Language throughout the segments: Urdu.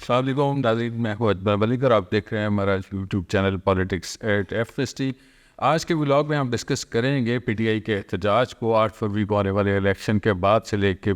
السلام علیکم ناظرین، میں ہوں اجمل ملک اور آپ دیکھ رہے ہیں ہمارا YouTube channel politics at FST۔ آج کے ولاگ میں ہم ڈسکس کریں گے پی ٹی آئی کے احتجاج کو 8 فروری کو آنے والے الیکشن کے بعد سے لے کے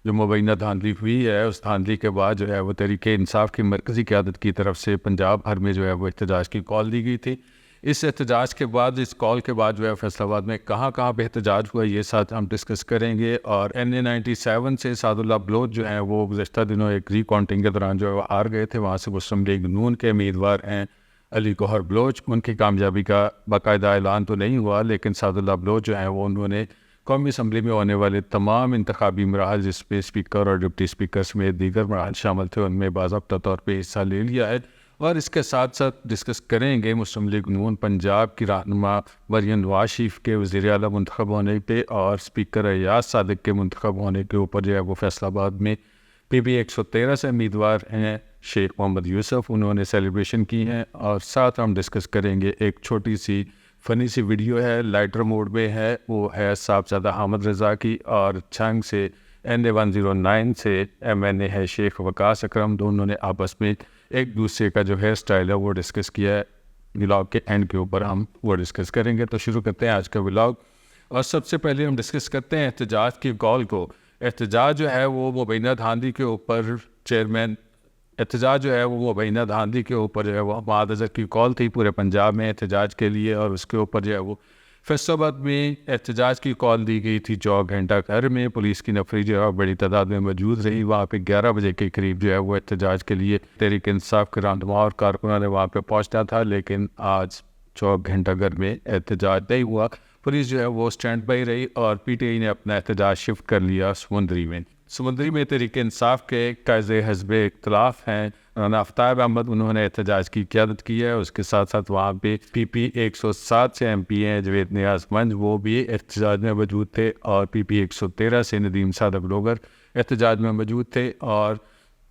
جو مبینہ دھاندلی ہوئی ہے، اس دھاندلی کے بعد جو ہے وہ تحریک انصاف کی مرکزی قیادت کی طرف سے پنجاب بھر میں جو ہے وہ احتجاج کی کال دی گئی تھی۔ اس احتجاج کے بعد، اس کال کے بعد جو ہے فیصل آباد میں کہاں کہاں پہ احتجاج ہوا، یہ ساتھ ہم ڈسکس کریں گے۔ اور NA97 سے سعد اللہ بلوچ جو ہیں وہ گزشتہ دنوں ایک ری کاؤنٹنگ کے دوران جو ہے وہ ہار گئے تھے، وہاں سے مسلم لیگ نون کے امیدوار ہیں علی گوہر بلوچ۔ ان کی کامیابی کا باقاعدہ اعلان تو نہیں ہوا، لیکن سعد اللہ بلوچ جو ہیں وہ انہوں نے قومی اسمبلی میں ہونے والے تمام انتخابی مراحل، جس پہ اسپیکر اور ڈپٹی اسپیکر سمیت دیگر مراحل شامل تھے، ان میں باضابطہ طور پہ حصہ لے لیا ہے۔ اور اس کے ساتھ ساتھ ڈسکس کریں گے مسلم لیگ نون پنجاب کی رہنما مریم نواز شریف کے وزیر اعلیٰ منتخب ہونے پہ اور اسپیکر ایاز صادق کے منتخب ہونے کے اوپر جو ہے وہ فیصل آباد میں PB 113 سے امیدوار ہیں شیخ محمد یوسف، انہوں نے سیلیبریشن کی ہیں۔ اور ساتھ ہم ڈسکس کریں گے ایک چھوٹی سی فنی سی ویڈیو ہے، لائٹر موڈ میں ہے، وہ ہے صاحبزادہ حامد رضا کی، اور چھنگ سے NA109 سے MNA ہے شیخ وقاص اکرم، دونوں نے آپس میں ایک دوسرے کا جو ہیئر سٹائل ہے وہ ڈسکس کیا ہے۔ ولاگ کے اینڈ کے اوپر ہم وہ ڈسکس کریں گے، تو شروع کرتے ہیں آج کا ولاگ۔ اور سب سے پہلے ہم ڈسکس کرتے ہیں احتجاج کی کال کو۔ احتجاج جو ہے وہ مبینہ دھاندلی کے اوپر احتجاج جو ہے وہ مبینہ دھاندلی کے اوپر جو ہے وہ معاد اظہر کی کال تھی پورے پنجاب میں احتجاج کے لیے، اور اس کے اوپر جو ہے وہ فیصل آباد میں احتجاج کی کال دی گئی تھی چوک گھنٹہ گھر میں۔ پولیس کی نفری جو ہے بڑی تعداد میں موجود رہی، وہاں پہ 11 بجے کے قریب جو ہے وہ احتجاج کے لیے تحریک انصاف کے رہنما اور کارکنوں نے وہاں پہ پہنچنا تھا، لیکن آج چوک گھنٹہ گھر میں احتجاج نہیں ہوا۔ پولیس جو ہے وہ اسٹینڈ بائی رہی اور PTI نے اپنا احتجاج شفٹ کر لیا سمندری میں تحریک انصاف کے قائد حزب اختلاف ہیں مولانا آفتاب احمد، انہوں نے احتجاج کی قیادت کی ہے۔ اس کے ساتھ ساتھ وہاں پہ PP 107 سے MP ہیں جوید نیاز منج، وہ بھی احتجاج میں موجود تھے، اور PP 113 سے ندیم صادق لوگر احتجاج میں موجود تھے، اور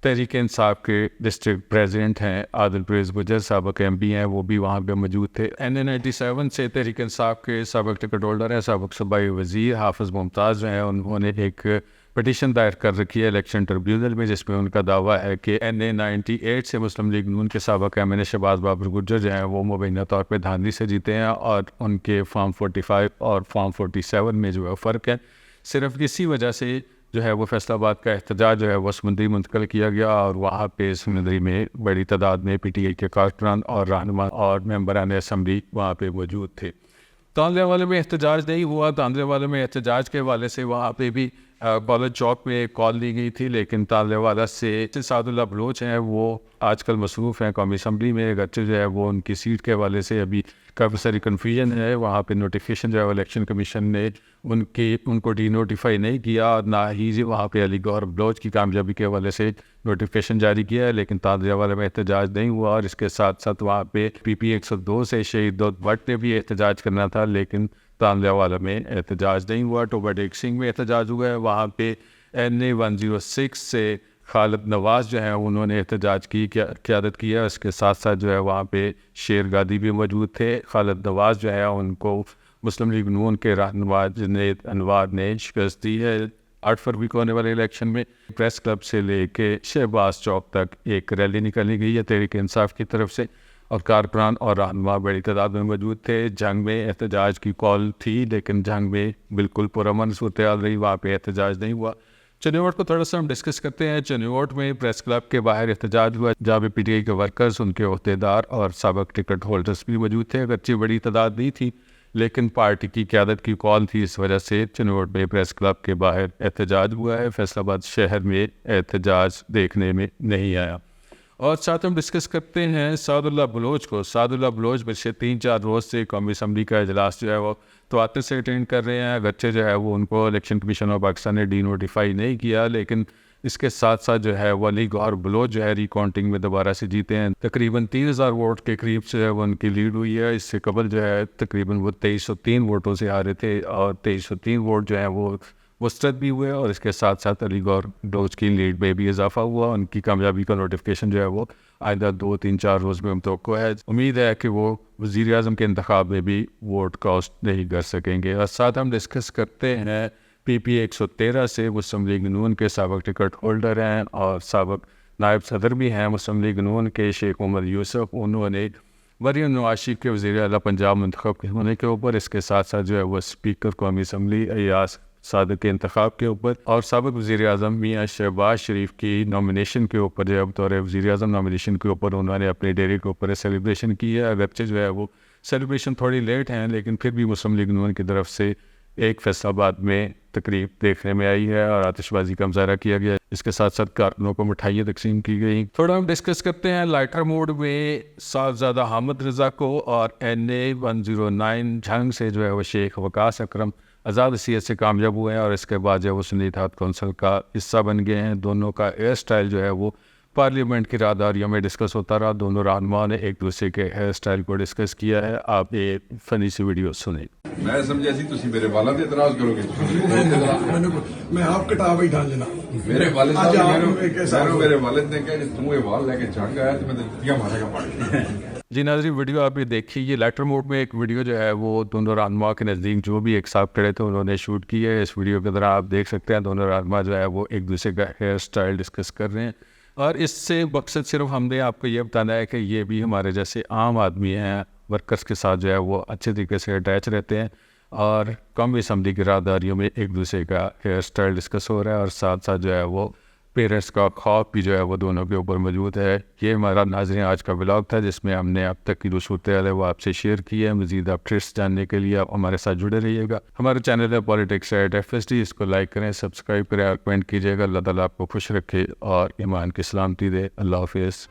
تحریک انصاف کے ڈسٹرکٹ پریزیڈنٹ ہیں عادل پرویز گجر، سابق MP ہیں، وہ بھی وہاں پہ موجود تھے۔ NA97 سے تحریک انصاف کے سابق ٹکٹ ہولڈر ہیں سابق صوبائی وزیر حافظ ممتاز جو ہیں، انہوں نے ایک پٹیشن دائر کر رکھی ہے الیکشن ٹریبیونل میں، جس میں ان کا دعویٰ ہے کہ NA98 سے مسلم لیگ نون کے سابق MNA شہباز بابر گجر جو ہیں وہ مبینہ طور پہ دھاندلی سے جیتے ہیں، اور ان کے فارم 45 اور فارم 47 میں جو ہے فرق ہے۔ صرف اسی وجہ سے جو ہے وہ فیصل آباد کا احتجاج جو ہے وہ سمندری منتقل کیا گیا، اور وہاں پہ سمندری میں بڑی تعداد میں PTI کے کارکنان اور رہنما اور ممبران اسمبلی وہاں پہ موجود تھے۔ تاندلے والے میں احتجاج نہیں ہوا۔ تاندلے والے میں احتجاج کے حوالے سے وہاں پہ بھی کالج چوک میں ایک کال دی گئی تھی، لیکن تاندلے والا سے سعد اللہ بلوچ ہیں، وہ آج کل مصروف ہیں قومی اسمبلی میں، اگرچہ جو ہے وہ ان کی سیٹ کے حوالے سے ابھی کافی ساری کنفیوژن ہے۔ وہاں پہ نوٹیفیکیشن جو ہے الیکشن کمیشن نے ان کو ڈی نوٹیفائی نہیں کیا، اور نہ ہی وہاں پہ علی گوہر بلوچ کی کامیابی کے حوالے سے نوٹیفیکیشن جاری کیا ہے، لیکن تاندلے والے میں احتجاج نہیں ہوا۔ اور اس کے ساتھ ساتھ وہاں پہ PP 102 سے شہید دودھ بٹ نے بھی احتجاج کرنا تھا، لیکن تاندلے والا میں احتجاج نہیں ہوا۔ ٹوبا ٹیک سنگھ میں احتجاج ہوا ہے، وہاں پہ NA106 سے خالد نواز جو ہیں انہوں نے احتجاج کی قیادت کی ہے۔ اس کے ساتھ ساتھ جو ہے وہاں پہ شیر گادی بھی موجود تھے۔ خالد نواز جو ہے ان کو مسلم لیگ نون کے رہنما جنید انوار نے شکست دی ہے۔ 8 فروری کو ہونے والے الیکشن میں پریس کلب سے لے کے شہباز چوک تک ایک ریلی نکالی گئی ہے تحریک انصاف کی طرف سے، اور کارکنان اور رہنما بڑی تعداد میں موجود تھے۔ جنگ میں احتجاج کی کال تھی، لیکن جنگ میں بالکل پرامن صورتحال رہی، وہاں پہ احتجاج نہیں ہوا۔ چنیوٹ کو تھوڑا سا ہم ڈسکس کرتے ہیں۔ چنیوٹ میں پریس کلب کے باہر احتجاج ہوا، جہاں پہ PTI کے ورکرز، ان کے عہدیدار اور سابق ٹکٹ ہولڈرز بھی موجود تھے، اگرچہ بڑی تعداد نہیں تھی، لیکن پارٹی کی قیادت کی کال تھی، اس وجہ سے چنیوٹ میں پریس کلب کے باہر احتجاج ہوا ہے۔ فیصل آباد شہر میں احتجاج دیکھنے میں نہیں آیا۔ اور ساتھ ہم ڈسکس کرتے ہیں سعد اللہ بلوچ کو۔ سعد اللہ بلوچ پچھلے 3-4 روز سے قومی اسمبلی کا اجلاس جو ہے وہ تواتر سے اٹینڈ کر رہے ہیں، اگرچہ جو ہے وہ ان کو الیکشن کمیشن آف پاکستان نے ڈی نوٹیفائی نہیں کیا، لیکن اس کے ساتھ ساتھ جو ہے وہ علی گوہر بلوچ جو ہے ری کاؤنٹنگ میں دوبارہ سے جیتے ہیں۔ تقریباً 3000 ووٹ کے قریب سے وہ ان کی لیڈ ہوئی ہے۔ اس سے قبل جو ہے تقریباً وہ 2303 ووٹوں سے ہارے تھے، اور 2303 ووٹ جو ہیں وہ مسترد بھی ہوئے، اور اس کے ساتھ ساتھ علی گوہر بلوچ کی لیڈ میں بھی اضافہ ہوا۔ ان کی کامیابی کا نوٹیفیکیشن جو ہے وہ آئندہ 2-3-4 روز میں متوقع ہے۔ امید ہے کہ وہ وزیر اعظم کے انتخاب میں بھی ووٹ کاسٹ نہیں کر سکیں گے۔ اور ساتھ ہم ڈسکس کرتے ہیں PP 113 سے مسلم لیگ نون کے سابق ٹکٹ ہولڈر ہیں اور سابق نائب صدر بھی ہیں مسلم لیگ نون کے شیخ محمد یوسف، انہوں نے مریم نواز شریف کے وزیر اعلیٰ پنجاب منتخب ہونے کے اوپر، اس کے ساتھ ساتھ جو ہے وہ اسپیکر قومی اسمبلی ایاز صادق کے انتخاب کے اوپر اور سابق وزیر اعظم میاں شہباز شریف کی نامینیشن کے اوپر جو ہے بطور وزیر اعظم نامینیشن کے اوپر انہوں نے اپنے ڈیرے کے اوپر سیلیبریشن کی ہے۔ اگرچہ جو ہے وہ سیلیبریشن تھوڑی لیٹ ہیں، لیکن پھر بھی مسلم لیگ نون کی طرف سے ایک فیصل آباد میں تقریب دیکھنے میں آئی ہے اور آتش بازی کا مظاہرہ کیا گیا، اس کے ساتھ ساتھ کارکنوں کو مٹھائیاں تقسیم کی گئی۔ تھوڑا ہم ڈسکس کرتے ہیں لائٹر موڈ میں صاحبزادہ حامد رضا کو اور NA 109 جھنگ سے جو ہے وہ شیخ وقاص اکرم آزاد حیثیت سے کامیاب ہوئے ہیں اور اس کے بعد جو ہے وہ سنی اتحاد کونسل کا حصہ بن گئے ہیں۔ دونوں کا ہیئر سٹائل جو ہے وہ پارلیمنٹ کی راہداریوں میں ڈسکس ہوتا رہا، دونوں رہنماؤں نے ایک دوسرے کے ہیئر سٹائل کو ڈسکس کیا ہے۔ آپ ایک فنی سی ویڈیو سنیں۔ میں سمجھا سی تسی میرے والد اعتراض کرو گے، میں آپ کٹا بھی ڈال لینا میرے والد میرے والد نے کہا کہ تم یہ وال لے کے جھنگ آیا تو میں جتیاں مارے گا پاڑی۔ جی ناظرین، ویڈیو آپ یہ دیکھیے، یہ لائٹر موڈ میں ایک ویڈیو جو ہے وہ دونوں رہنما کے نزدیک جو بھی ایک ساتھ کھڑے تھے انہوں نے شوٹ کی ہے۔ اس ویڈیو کے ذرا آپ دیکھ سکتے ہیں دونوں رہنما جو ہے وہ ایک دوسرے کا ہیئر سٹائل ڈسکس کر رہے ہیں، اور اس سے مقصد صرف ہم نے آپ کو یہ بتانا ہے کہ یہ بھی ہمارے جیسے عام آدمی ہیں، ورکرز کے ساتھ جو ہے وہ اچھے طریقے سے اٹیچ رہتے ہیں، اور قومی اسمبلی کی راہداریوں میں ایک دوسرے کا ہیئر سٹائل ڈسکس ہو رہا ہے، اور ساتھ ساتھ جو ہے وہ پیرنٹس کا خوف بھی جو ہے وہ دونوں کے اوپر موجود ہے۔ یہ ہمارا ناظرین آج کا ولاگ تھا جس میں ہم نے اب تک کی جو صورتحال ہے وہ آپ سے شیئر کی ہے۔ مزید اپڈیٹس جاننے کے لیے آپ ہمارے ساتھ جڑے رہیے گا۔ ہمارے چینل ہے پالیٹکس ایٹ FSD، اس کو لائک کریں، سبسکرائب کریں اور کمنٹ کیجیے گا۔ اللہ تعالیٰ آپ کو خوش رکھے اور ایمان کی سلامتی دے۔ اللہ حافظ۔